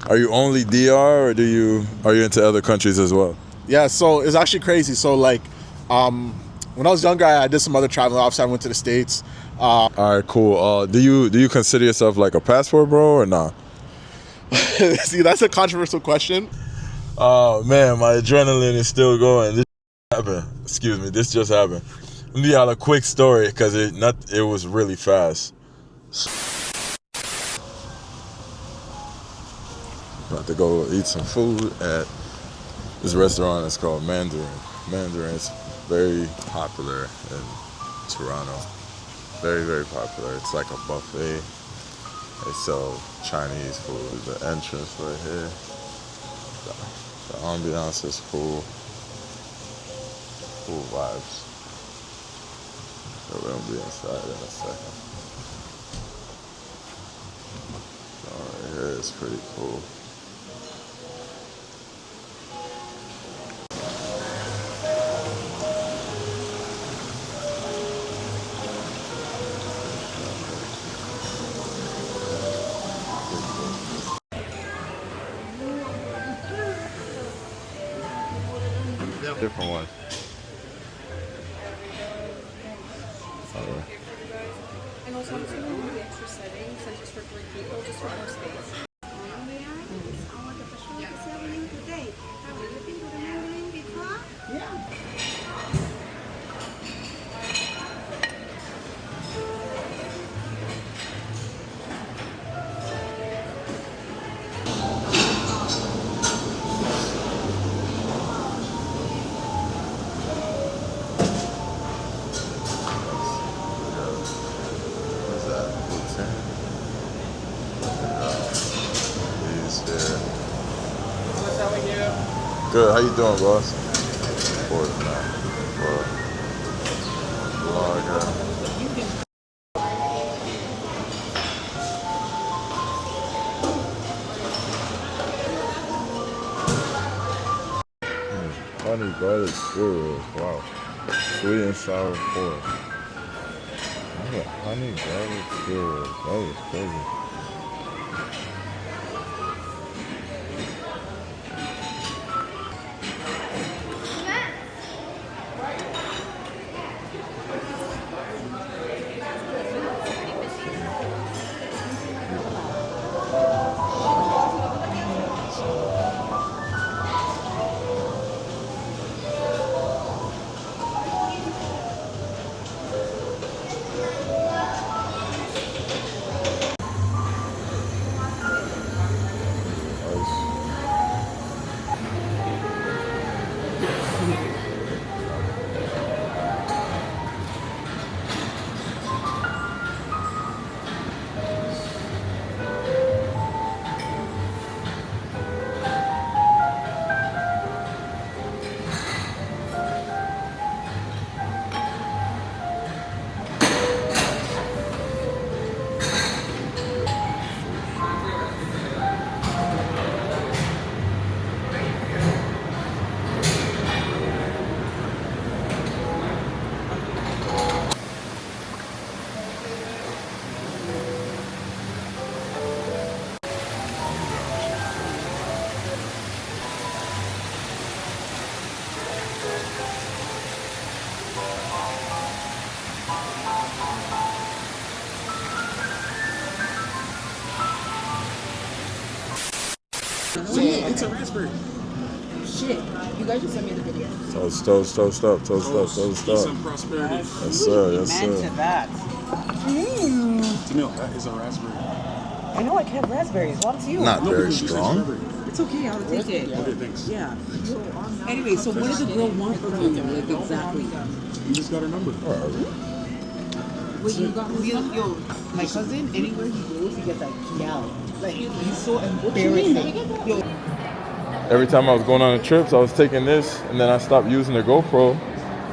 Are you only DR, or are you into other countries as well? Yeah, so it's actually crazy. So like, when I was younger, I did some other traveling. Obviously, I went to the States. All right, cool. Do you consider yourself like a passport bro or not? See, that's a controversial question. Oh man, my adrenaline is still going. This happened. Excuse me, this just happened. Let me tell a quick story because it was really fast. About to go eat some food at this restaurant. It's called Mandarin. Mandarin is very popular in Toronto. Very, very popular. It's like a buffet. They sell Chinese food. The entrance right here. The ambiance is cool. Cool vibes. So we're gonna be inside in a second. So right here is pretty cool. Different one. And also, I'm assuming the extra setting, since it's for 3 people, just for more space. Good. How you doing, boss? Bored, man. Vlogger. Honey garlic cereals. Wow. Sweet and sour pork. Honey garlic cereals. That is crazy. It's a raspberry. Shit. You guys just sent me the video. Toast up. Peace and prosperity. Yes, sir. Yes, sir. That. No, that is a raspberry. I know I can have raspberries. What's you? Not very because you said strong. strawberry. It's okay. I'll take it. Okay, thanks. Yeah. Anyway, so what does the girl want from you? Like exactly. You just got her number. Wait, you got yo, my cousin. Anywhere he goes, he gets like yell. Like he's so embarrassing. Yo. Every time I was going on the trips, I was taking this, and then I stopped using the GoPro,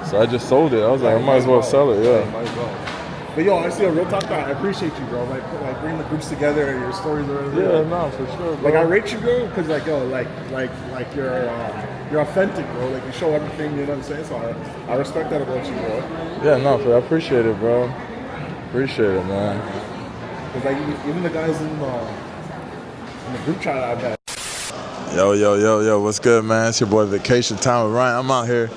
so I just sold it. I was like, I might as well sell it. Yeah. But yo, honestly, a real talk, I appreciate you, bro. Like bringing the groups together. Your stories are really Yeah, no, for sure, bro. Like I rate you, bro, because like yo, like you're authentic, bro. Like you show everything. You know what I'm saying? So I respect that about you, bro. Yeah, no, I appreciate it, bro. Appreciate it, man. Because like even the guys in the group chat I've had. Yo, yo, yo, yo, what's good, man? It's your boy Vacation Time with Ryan. I'm out here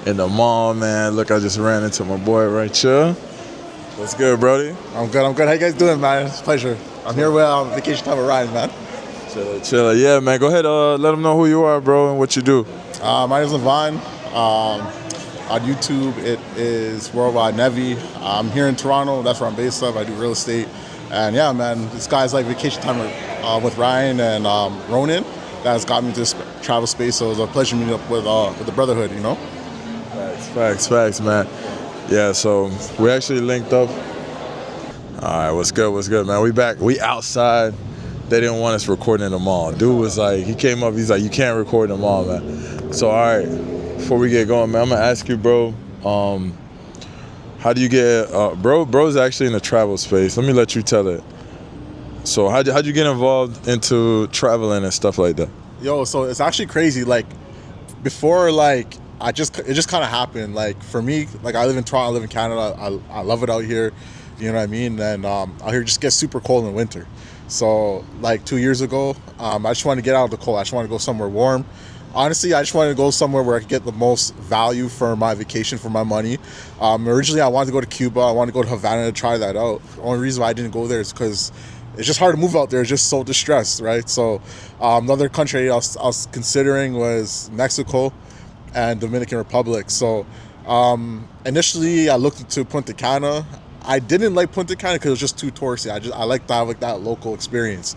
in the mall, man. Look, I just ran into my boy right here. What's good, Brody? I'm good. How you guys doing, man? It's a pleasure. I'm here with Vacation Time with Ryan, man. Chilla. Yeah, man. Go ahead. Let them know who you are, bro, and what you do. My name is Levon. On YouTube, it is Worldwide Nevi. I'm here in Toronto. That's where I'm based of. I do real estate. And yeah, man, this guy's like Vacation Time with Ryan and Ronan. That has got me to this travel space. So it was a pleasure meeting up with the Brotherhood, you know? Facts, man. Yeah, so we actually linked up. All right, what's good, man? We back. We outside. They didn't want us recording in the mall. Dude was like, he came up, he's like, you can't record in the mall, man. So, all right, before we get going, man, I'm gonna ask you, bro, how do you get, bro's actually in the travel space. Let me let you tell it. So how'd you get involved into traveling and stuff like that? Yo, so it's actually crazy. Like, before, like, it just kind of happened. Like, for me, like, I live in Toronto, I live in Canada. I love it out here. You know what I mean? And out here just gets super cold in winter. So, like, 2 years ago, I just wanted to get out of the cold. I just wanted to go somewhere warm. Honestly, I just wanted to go somewhere where I could get the most value for my vacation, for my money. Originally, I wanted to go to Cuba. I wanted to go to Havana to try that out. The only reason why I didn't go there is because it's just hard to move out there. It's just so distressed, right? So, another country I was considering was Mexico and Dominican Republic. So, initially, I looked into Punta Cana. I didn't like Punta Cana because it was just too touristy. I like to have like that local experience.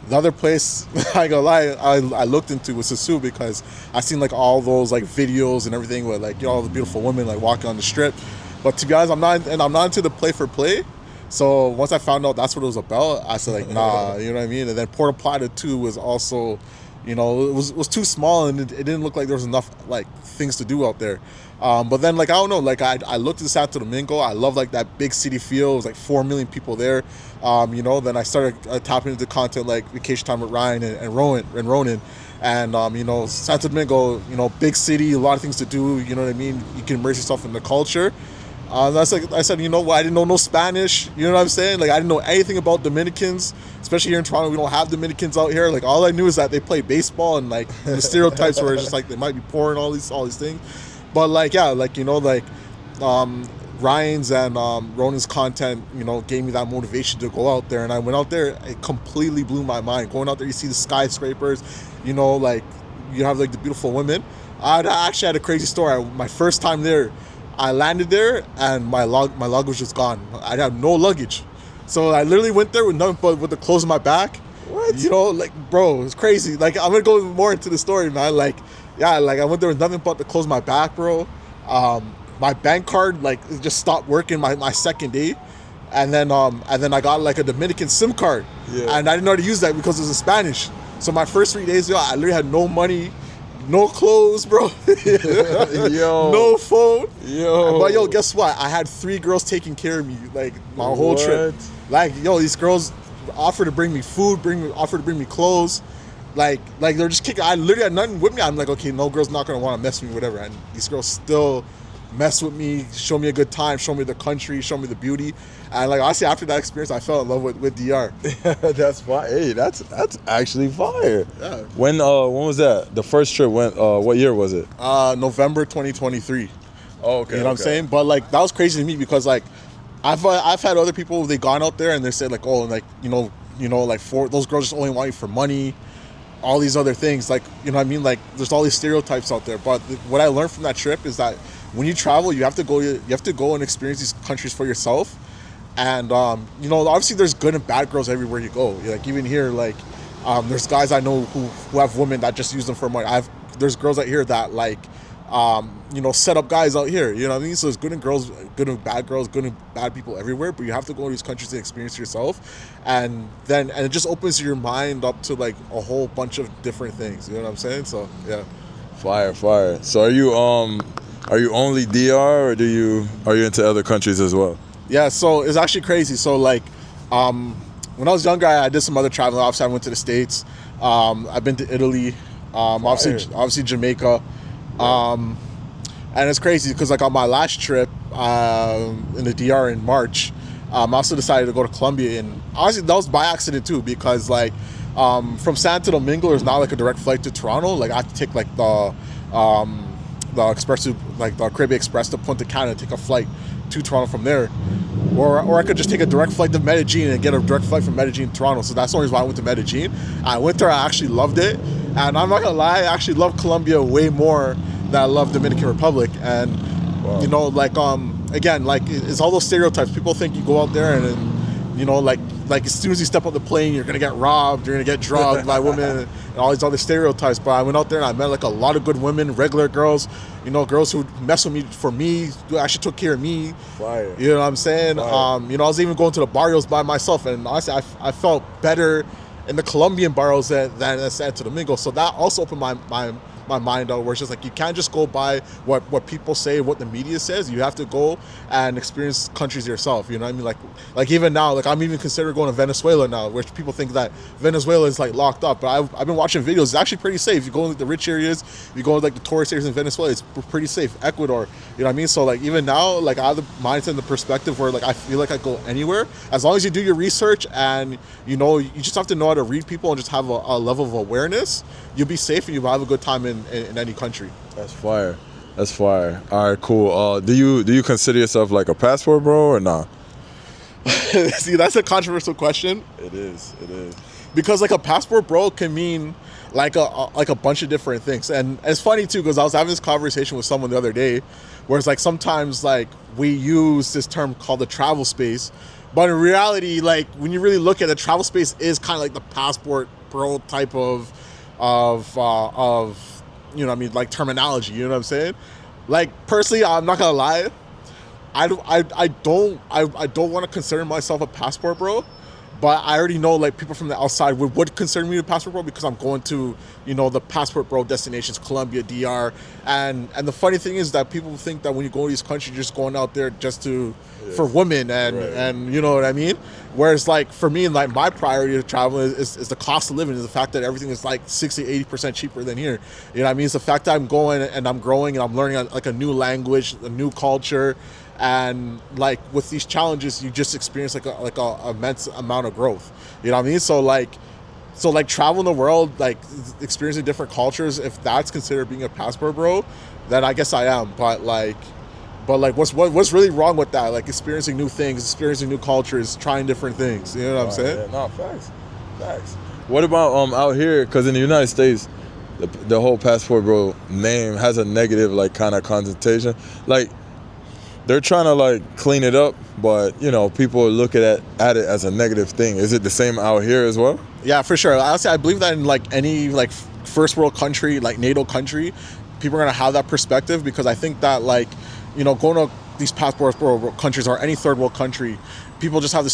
The other place, I gonna lie, I looked into was Sisu because I seen like all those like videos and everything with like, you know, all the beautiful women like walking on the strip. But to be honest, I'm not into the play for play. So once I found out that's what it was about, I said like, nah, you know what I mean? And then Puerto Plata too was also, you know, it was too small and it didn't look like there was enough like things to do out there. But then, like, I don't know, like, I looked at Santo Domingo. I love, like, that big city feel. It was, like, 4 million people there. You know, then I started tapping into content like Vacation Time with Ryan and Ronan. And, you know, Santo Domingo, you know, big city, a lot of things to do. You know what I mean? You can immerse yourself in the culture. That's like I said, you know what? I didn't know no Spanish. You know what I'm saying? Like, I didn't know anything about Dominicans, especially here in Toronto. We don't have Dominicans out here. Like, all I knew is that they play baseball and, like, the stereotypes were just, like, they might be poor and all these things. But, like, yeah, like, you know, like, Ryan's and Ronan's content, you know, gave me that motivation to go out there. And I went out there, it completely blew my mind. Going out there, you see the skyscrapers, you know, like, you have, like, the beautiful women. I actually had a crazy story. My first time there, I landed there, and my luggage was just gone. I had no luggage. So I literally went there with nothing but with the clothes on my back. What? You know, like, bro, it's crazy. Like, I'm going to go more into the story, man. Like, yeah, like, I went there with nothing but the clothes on my back, bro. My bank card, like, it just stopped working my second day. And then I got, like, a Dominican SIM card. Yeah. And I didn't know how to use that because it was in Spanish. So my first 3 days, yo, I literally had no money, no clothes, bro. Yo. No phone. Yo. But, yo, guess what? I had 3 girls taking care of me, like, my whole trip. Like, yo, these girls offered to bring me food, offered to bring me clothes. Like they're just kicking. I literally had nothing with me. I'm like, okay, no girl's not gonna want to mess with me, whatever. And these girls still mess with me, show me a good time, show me the country, show me the beauty. And like, honestly, after that experience, I fell in love with DR. That's fire. Hey, that's actually fire. Yeah. When was that? The first trip went. What year was it? November 2023. Oh, okay. You know what I'm saying? But like, that was crazy to me because like, I've had other people, they gone out there and they said like, oh, like, you know, like, for those girls just only want you for money. All these other things, like, you know what I mean? Like, there's all these stereotypes out there. But what I learned from that trip is that when you travel, you have to go and experience these countries for yourself. And, you know, obviously there's good and bad girls everywhere you go. Like, even here, like, there's guys I know who have women that just use them for money. There's girls out here that, like, you know, set up guys out here, you know what I mean? So there's good and bad girls, good and bad people everywhere, but you have to go to these countries and experience yourself, and it just opens your mind up to like a whole bunch of different things, you know what I'm saying? So yeah. Fire. So are you only DR, or are you into other countries as well? Yeah, so it's actually crazy. So like, when I was younger, I did some other traveling. Obviously, I went to the States. I've been to Italy, obviously Jamaica. And it's crazy because like on my last trip in the DR in March, I also decided to go to Colombia, and honestly that was by accident too, because like from Santo Domingo, there's not like a direct flight to Toronto. Like I have to take like the express to like the Caribbean Express to Punta Cana and take a flight to Toronto from there. Or I could just take a direct flight to Medellin and get a direct flight from Medellin to Toronto. So that's the only reason why I went to Medellin. I went there, I actually loved it. And I'm not gonna lie, I actually love Colombia way more than I love Dominican Republic. And you know, like again, like it's all those stereotypes. People think you go out there and you know, like as soon as you step on the plane, you're gonna get robbed, you're gonna get drugged by women, and all these other stereotypes. But I went out there and I met like a lot of good women, regular girls, you know, girls who mess with me for me, who actually took care of me. Fire. You know what I'm saying? Fire. You know, I was even going to the barrios by myself, and honestly, I felt better in the Colombian barrios than in Santo Domingo. So that also opened my mind out, where it's just like you can't just go by what people say, what the media says. You have to go and experience countries yourself. You know what I mean? Like even now, like I'm even considering going to Venezuela now, which people think that Venezuela is like locked up, but I've been watching videos. It's actually pretty safe. You go in like the rich areas, you go in like the tourist areas in Venezuela, it's pretty safe. Ecuador, you know what I mean? So like even now, like I have the mindset and the perspective where like I feel like I go anywhere as long as you do your research, and you know, you just have to know how to read people and just have a level of awareness. You'll be safe and you'll have a good time in any country. That's fire. That's fire. All right, cool. Do you consider yourself like a passport bro or not? See, that's a controversial question. It is. Because like a passport bro can mean like a bunch of different things. And it's funny too, because I was having this conversation with someone the other day where it's like sometimes like we use this term called the travel space, but in reality, like when you really look at it, travel space is kind of like the passport bro type of you know what I mean, like terminology, you know what I'm saying? Like personally, I'm not gonna lie, I don't want to consider myself a passport bro, but I already know like people from the outside would consider me a passport bro because I'm going to, you know, the passport bro destinations, Colombia, DR, and the funny thing is that people think that when you go to these countries, you're just going out there just for women and you know what I mean? Whereas like for me, like my priority of traveling is the cost of living, is the fact that everything is like 60-80% cheaper than here. You know what I mean? It's the fact that I'm going and I'm growing and I'm learning like a new language, a new culture, and like with these challenges, you just experience like a immense amount of growth. You know what I mean? So like traveling the world, like experiencing different cultures, if that's considered being a passport bro, then I guess I am. But what's really wrong with that? Like experiencing new things, experiencing new cultures, trying different things. You know what I'm saying? Yeah, no, facts. What about out here? Because in the United States, the whole passport bro name has a negative like kind of connotation. Like they're trying to like clean it up, but you know, people look at it as a negative thing. Is it the same out here as well? Yeah, for sure. Honestly, I believe that in like any like first world country, like NATO country, people are gonna have that perspective, because I think that like, you know, going to these passport world countries or any third world country, people just have the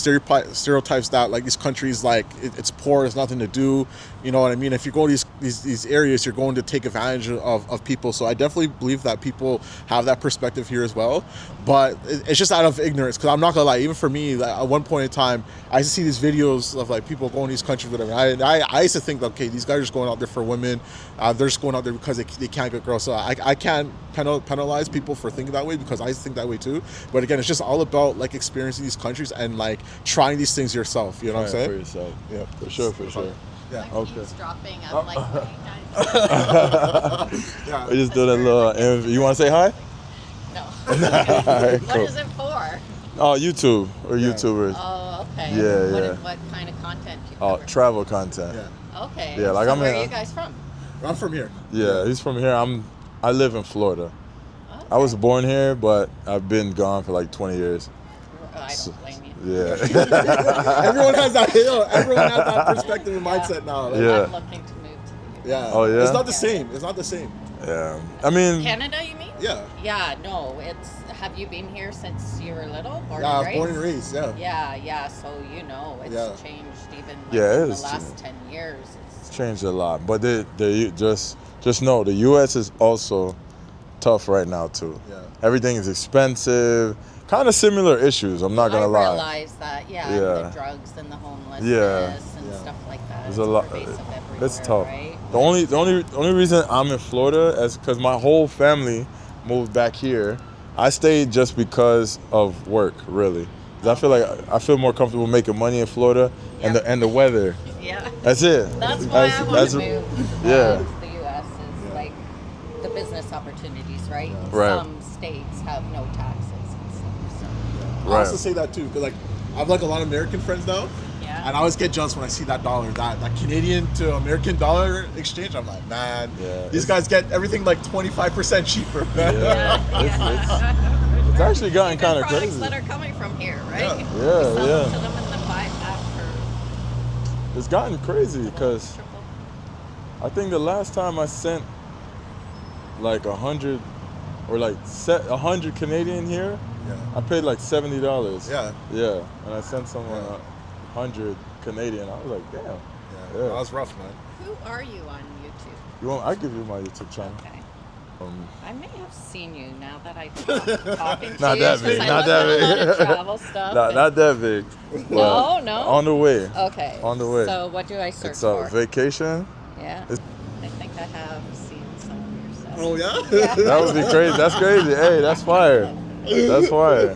stereotypes that like these countries, like it's poor, there's nothing to do. You know what I mean? If you go to these areas, you're going to take advantage of people. So I definitely believe that people have that perspective here as well. But it's just out of ignorance, because I'm not gonna lie, even for me, like, at one point in time, I used to see these videos of like people going to these countries, whatever. I used to think, okay, these guys are just going out there for women. They're just going out there because they can't get girls. So I can't penalize people for thinking that way, because I used to think that way too. But again, it's just all about like experiencing these countries and like trying these things yourself. You know what I'm saying? For yourself. Yeah, for sure. Yeah. My keys dropping. I'm like, what Yeah. We just do that little. You want to say hi? No. Alright, What cool. is it for? Oh, YouTube or YouTubers. Oh, okay. Yeah. What kind of content do you Oh, cover? travel content. Yeah. Okay. Yeah, like so I'm where in- are you guys from? I'm from here. Yeah, he's from here. I live in Florida. Okay. I was born here, but I've been gone for like 20 years. I don't blame you. Yeah. Everyone has that. You know, everyone has that perspective and mindset now. Like, Yeah. I'm looking to move to the Yeah. Oh, yeah? It's not the same. It's not the same. Yeah. I mean, Canada, you mean? Yeah. Yeah, no. Have you been here since you were little? Born Yeah, I and was raised? born and raised. Yeah. Yeah, so you know, it's Yeah. changed even like, Yeah, it in the is last changed. 10 years. it's changed a lot. But they just know the U.S. is also tough right now too. Yeah. Everything is expensive. Kind of similar issues. I'm not gonna I lie. realize that, yeah, Yeah. the drugs and the homelessness and Yeah. stuff like that. There's It's a lot. pervasive It's everywhere, tough. right? The only reason I'm in Florida is because my whole family moved back here. I stayed just because of work, really. 'Cause I feel more comfortable making money in Florida and Yeah. the weather. Yeah. That's it. That's why I want that's- to move yeah. to the U.S. is like the business opportunities, right? Right. Some states have no taxes and stuff. So. I also say that too, because like I have like a lot of American friends now, Yeah. and I always get jealous when I see that dollar, that Canadian to American dollar exchange. I'm like, man, Yeah, these guys get everything like 25% cheaper. It's actually gotten Even kind of products crazy. that are coming from here, right? Yeah. We Yeah, sell yeah. them to them and then buy it back for It's gotten crazy because triple. I think the last time I sent like 100 or like 100 Canadian here, Yeah. I paid like $70. Yeah. Yeah, and I sent someone 100 Canadian. I was like, damn. Yeah, Yeah. that was rough, man. Who are you on YouTube? You want? I give you my YouTube channel. Okay. Um, I may have seen you now that I talking to Not you. that 'cause big, I not look that at a lot big. of travel stuff. and- not that big. No, but no. On the way. Okay. On the way. So what do I search It's for? a vacation. Yeah. it's- I think I have seen some of your stuff. Oh yeah. Yeah. That would be crazy. That's crazy. Hey, that's fire. That's fire.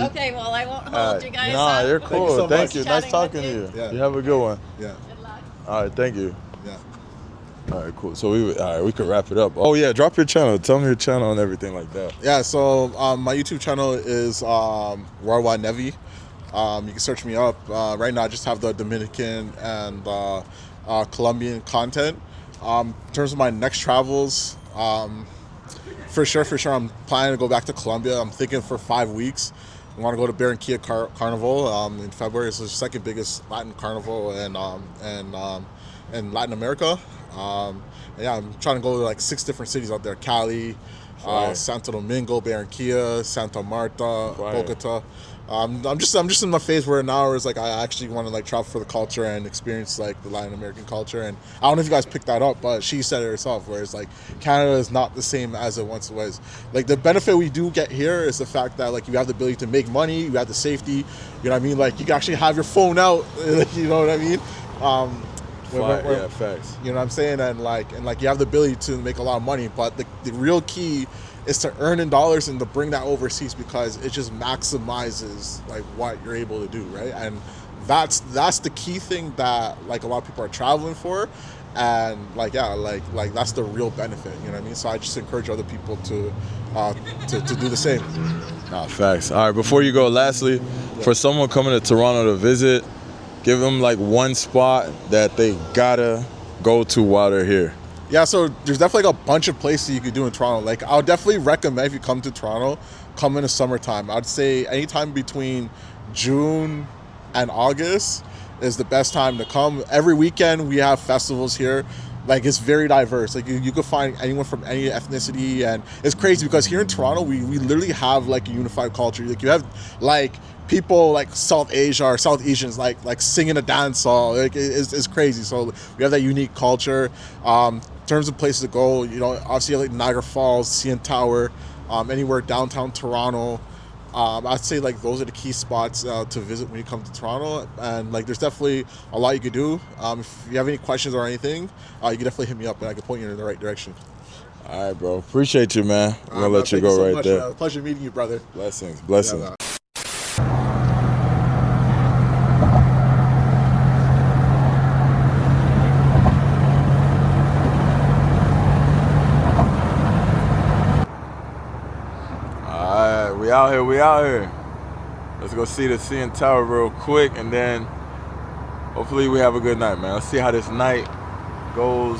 Okay, well I won't hold you guys Nah, up. you're you cool. so Thank much. you. Chatting Nice talking to with you. you. Yeah. You have a good one. Yeah. Good luck. All right, thank you. Yeah. All right, cool. So we could wrap it up. Oh yeah, drop your channel. Tell me your channel and everything like that. Yeah, so my YouTube channel is Warwa Nevi. You can search me up. Right now, I just have the Dominican and Colombian content. In terms of my next travels, for sure, I'm planning to go back to Colombia. I'm thinking for 5 weeks. I want to go to Barranquilla Carnival in February. It's the second biggest Latin carnival in Latin America. Yeah, I'm trying to go to like 6 different cities out there: Cali, Fire. Santo Domingo, Barranquilla, Santa Marta, Fire. Bogota. I'm just in my phase where now it's like I actually want to like travel for the culture and experience like the Latin American culture. And I don't know if you guys picked that up, but she said it herself, where it's like Canada is not the same as it once was. Like the benefit we do get here is the fact that like you have the ability to make money, you have the safety, you know what I mean? Like you can actually have your phone out, like, you know what I mean? Yeah, facts. You know what I'm saying? And like you have the ability to make a lot of money, but the real key is to earn in dollars and to bring that overseas, because it just maximizes like what you're able to do, right? And that's the key thing that like a lot of people are traveling for, and like that's the real benefit, you know what I mean? So I just encourage other people to do the same. Nah, facts. All right, before you go, lastly, for someone coming to Toronto to visit, give them like one spot that they gotta go to while they're here. Yeah, so there's definitely like a bunch of places you could do in Toronto. Like I would definitely recommend, if you come to Toronto, come in the summertime. I'd say anytime between June and August is the best time to come. Every weekend we have festivals here. Like it's very diverse. Like you could find anyone from any ethnicity, and it's crazy because here in Toronto we literally have like a unified culture. Like you have like people like South Asia or South Asians like singing a dance song. Like it's crazy. So we have that unique culture. In terms of places to go, you know, obviously like Niagara Falls, CN Tower, anywhere downtown Toronto. I'd say like those are the key spots to visit when you come to Toronto, and like there's definitely a lot you could do. If you have any questions or anything, you can definitely hit me up and I can point you in the right direction. All right, bro. Appreciate you, man. I'm gonna let you Thank go so right much, there. man. Pleasure meeting you, brother. Blessings. Yeah, man. All right, we out here. Let's go see the CN Tower real quick, and then hopefully we have a good night, man. Let's see how this night goes.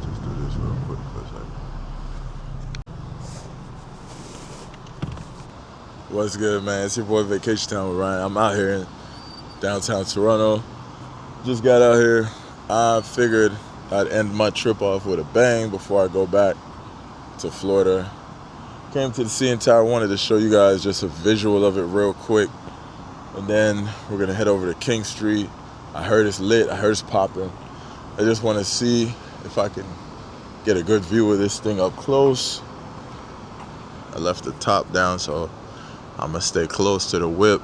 Just do this real quick for a second. What's good, man? It's your boy Vacation Time with Ryan. I'm out here in downtown Toronto. Just got out here. I figured I'd end my trip off with a bang before I go back to Florida. Came to the CN Tower, wanted to show you guys just a visual of it real quick. And then we're gonna head over to King Street. I heard it's lit, I heard it's popping. I just wanna see if I can get a good view of this thing up close. I left the top down, so I'm gonna stay close to the whip.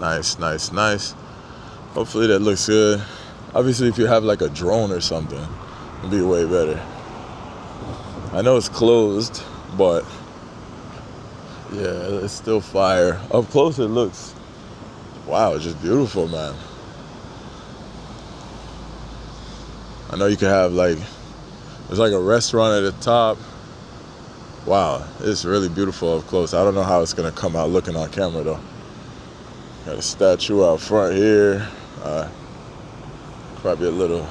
Nice, nice, nice. Hopefully that looks good. Obviously, if you have like a drone or something, it'd be way better. I know it's closed, but yeah, it's still fire. Up close it looks, wow, just beautiful, man. I know you can have like, there's like a restaurant at the top. Wow, it's really beautiful up close. I don't know how it's gonna come out looking on camera though. Got a statue out front here. Probably a little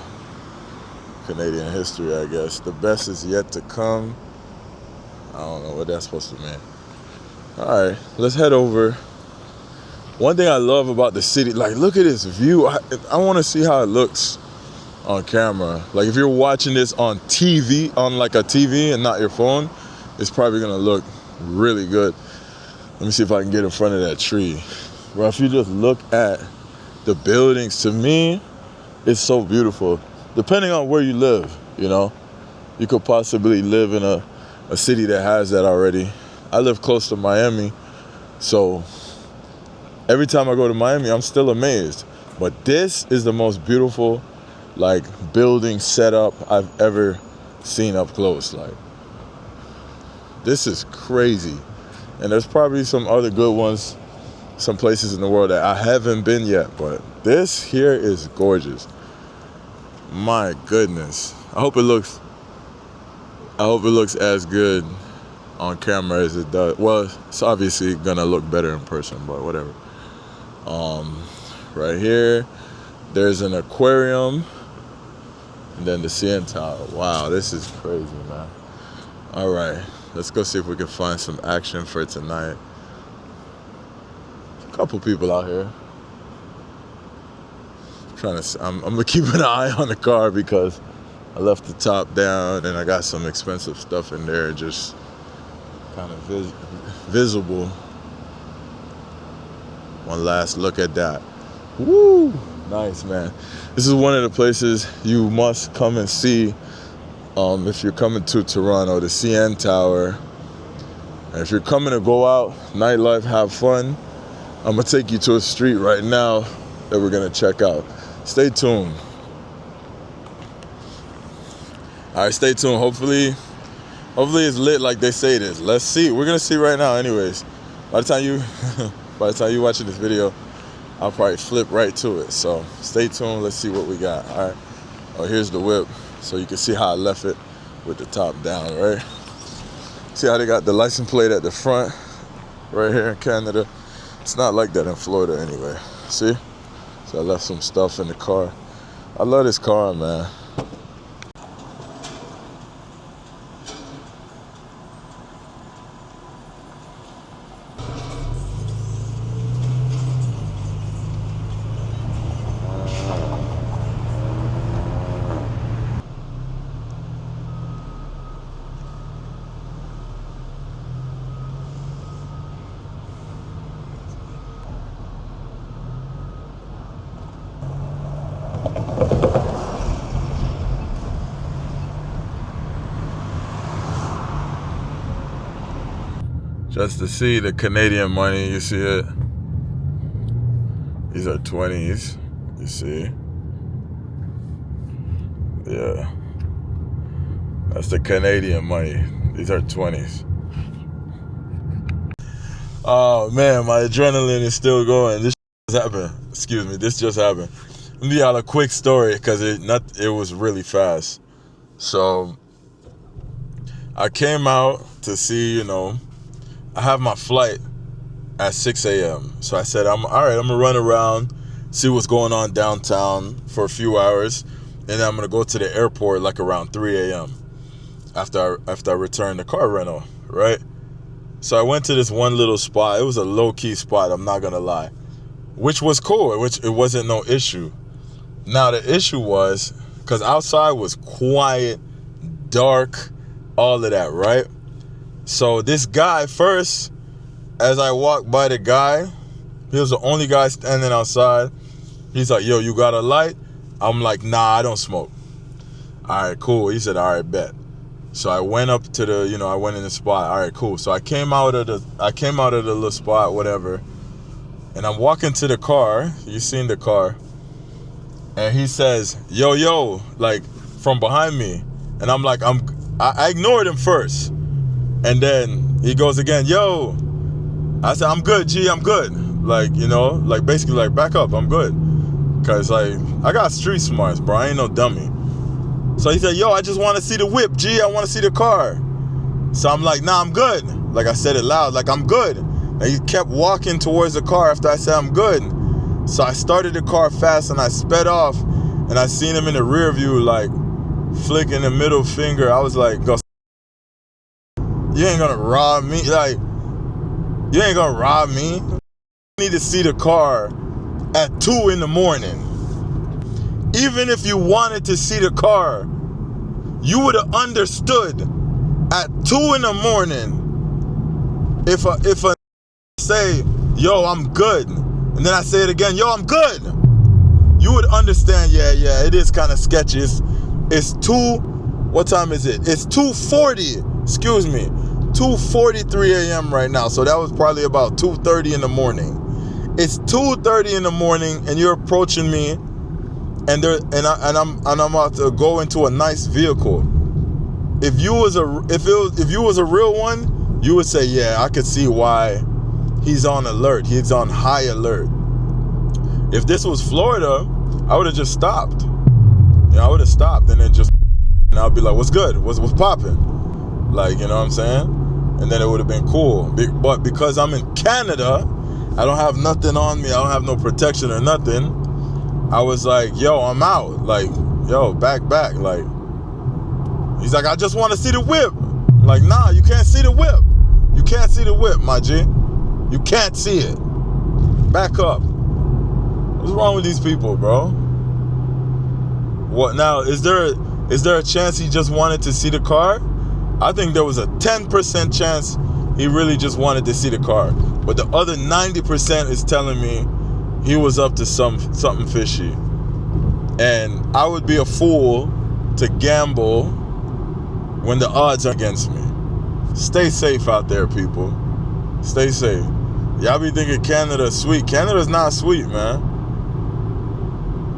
Canadian history, I guess. The best is yet to come. I don't know what that's supposed to mean. All right, let's head over. One thing I love about the city, like look at this view. I want to see how it looks on camera. Like if you're watching this on TV, on like a TV and not your phone, it's probably gonna look really good. Let me see if I can get in front of that tree. Bro, if you just look at the buildings, to me, it's so beautiful. Depending on where you live, you know, you could possibly live in a city that has that already. I live close to Miami, so every time I go to Miami, I'm still amazed. But this is the most beautiful, like, building setup I've ever seen up close. Like, this is crazy. And there's probably some other good ones, some places in the world that I haven't been yet, but this here is gorgeous. My goodness. I hope it looks as good on camera as it does. Well, it's obviously gonna look better in person, but whatever. Right here, there's an aquarium, and then the CN Tower. Wow, this is crazy, man. All right, let's go see if we can find some action for tonight. A couple people out here. I'm gonna keep an eye on the car because I left the top down and I got some expensive stuff in there just kind of visible. One last look at that. Woo! Nice, man. This is one of the places you must come and see if you're coming to Toronto, the CN Tower. And if you're coming to go out, nightlife, have fun, I'm gonna take you to a street right now that we're gonna check out. Stay tuned. All right, stay tuned. Hopefully it's lit like they say it is. Let's see. We're gonna see right now anyways. By the time you watching this video, I'll probably flip right to it. So stay tuned. Let's see what we got. All right. Oh, here's the whip. So you can see how I left it with the top down, right? See how they got the license plate at the front right here in Canada? It's not like that in Florida anyway. See? So I left some stuff in the car. I love this car, man. Just to see the Canadian money, you see it? These are 20s, you see? Yeah. That's the Canadian money. These are 20s. Oh man, my adrenaline is still going. This just happened. Excuse me, this just happened. Let me tell you a quick story because it was really fast. So I came out to see, you know, I have my flight at 6 a.m. So I said, I'm gonna run around, see what's going on downtown for a few hours, and then I'm gonna go to the airport like around 3 a.m. after I return the car rental, right? So I went to this one little spot. It was a low-key spot, I'm not gonna lie, which was cool, which it wasn't no issue. Now the issue was, because outside was quiet, dark, all of that, right? So this guy first, as I walked by the guy, he was the only guy standing outside. He's like, yo, you got a light? I'm like, nah, I don't smoke. All right, cool. He said, all right, bet. So I went up to the, I went in the spot. All right, cool. So I came out of the little spot, whatever. And I'm walking to the car. You seen the car. And he says, yo, like from behind me. And I'm like, I ignored him first. And then he goes again, yo. I said, I'm good, G, I'm good. Like, like basically like back up, I'm good. Cause like, I got street smarts, bro. I ain't no dummy. So he said, yo, I just want to see the whip, G. I want to see the car. So I'm like, nah, I'm good. Like I said it loud, like I'm good. And he kept walking towards the car after I said I'm good. So I started the car fast and I sped off. And I seen him in the rear view, like flicking the middle finger. I was like, go. You ain't gonna rob me. Like, you ain't gonna rob me. You need to see the car at 2 in the morning. Even if you wanted to see the car, you would have understood at 2 in the morning if a say, yo, I'm good, and then I say it again, yo, I'm good, you would understand, yeah, it is kind of sketchy. It's 2, what time is it? It's 2:40, excuse me, 2:43 a.m. right now, so that was probably about 2:30 in the morning. It's 2:30 in the morning, and you're approaching me, and I'm about to go into a nice vehicle. If you was a real one, you would say, yeah, I could see why he's on alert. He's on high alert. If this was Florida, I would have just stopped. I would have stopped and then and I'd be like, what's good? What's popping? Like, you know what I'm saying? And then it would have been cool. But because I'm in Canada, I don't have nothing on me. I don't have no protection or nothing. I was like, yo, I'm out. Like, yo, back. Like, he's like, I just want to see the whip. I'm like, nah, you can't see the whip. You can't see the whip, my G. You can't see it. Back up. What's wrong with these people, bro? What now? Is there a chance he just wanted to see the car? I think there was a 10% chance he really just wanted to see the car. But the other 90% is telling me he was up to something fishy. And I would be a fool to gamble when the odds are against me. Stay safe out there, people. Stay safe. Y'all be thinking Canada's sweet. Canada's not sweet, man.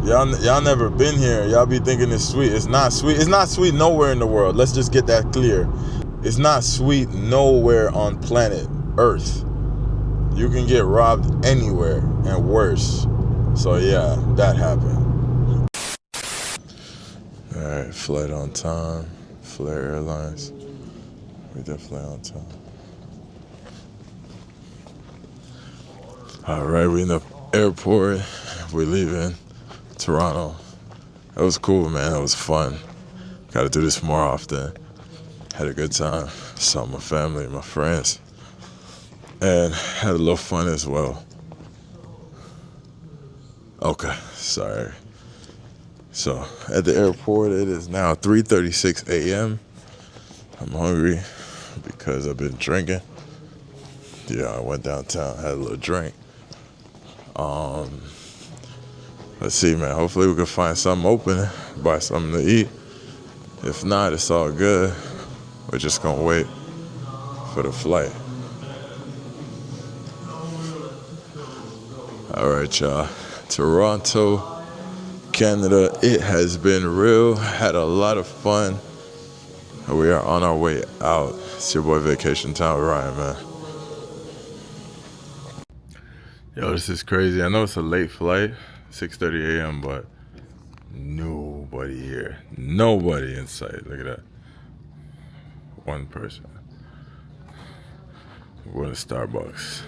Y'all never been here. Y'all be thinking it's sweet. It's not sweet. It's not sweet nowhere in the world. Let's just get that clear. It's not sweet nowhere on planet Earth. You can get robbed anywhere and worse. So yeah, that happened. All right, flight on time. Flair Airlines. We definitely on time. All right, we in the airport. We're leaving Toronto. That was cool, man. That was fun. Got to do this more often. Had a good time. Saw my family, my friends, and had a little fun as well. Okay, sorry. So at the airport, it is now 3:36 a.m. I'm hungry because I've been drinking. Yeah, I went downtown, had a little drink. Let's see, man. Hopefully we can find something open, buy something to eat. If not, it's all good. We're just gonna wait for the flight. All right, y'all. Toronto, Canada. It has been real. Had a lot of fun. We are on our way out. It's your boy Vacation Time with Ryan, man. Yo, this is crazy. I know it's a late flight, 6:30 a.m., but nobody here. Nobody in sight. Look at that. One person. We're going to Starbucks.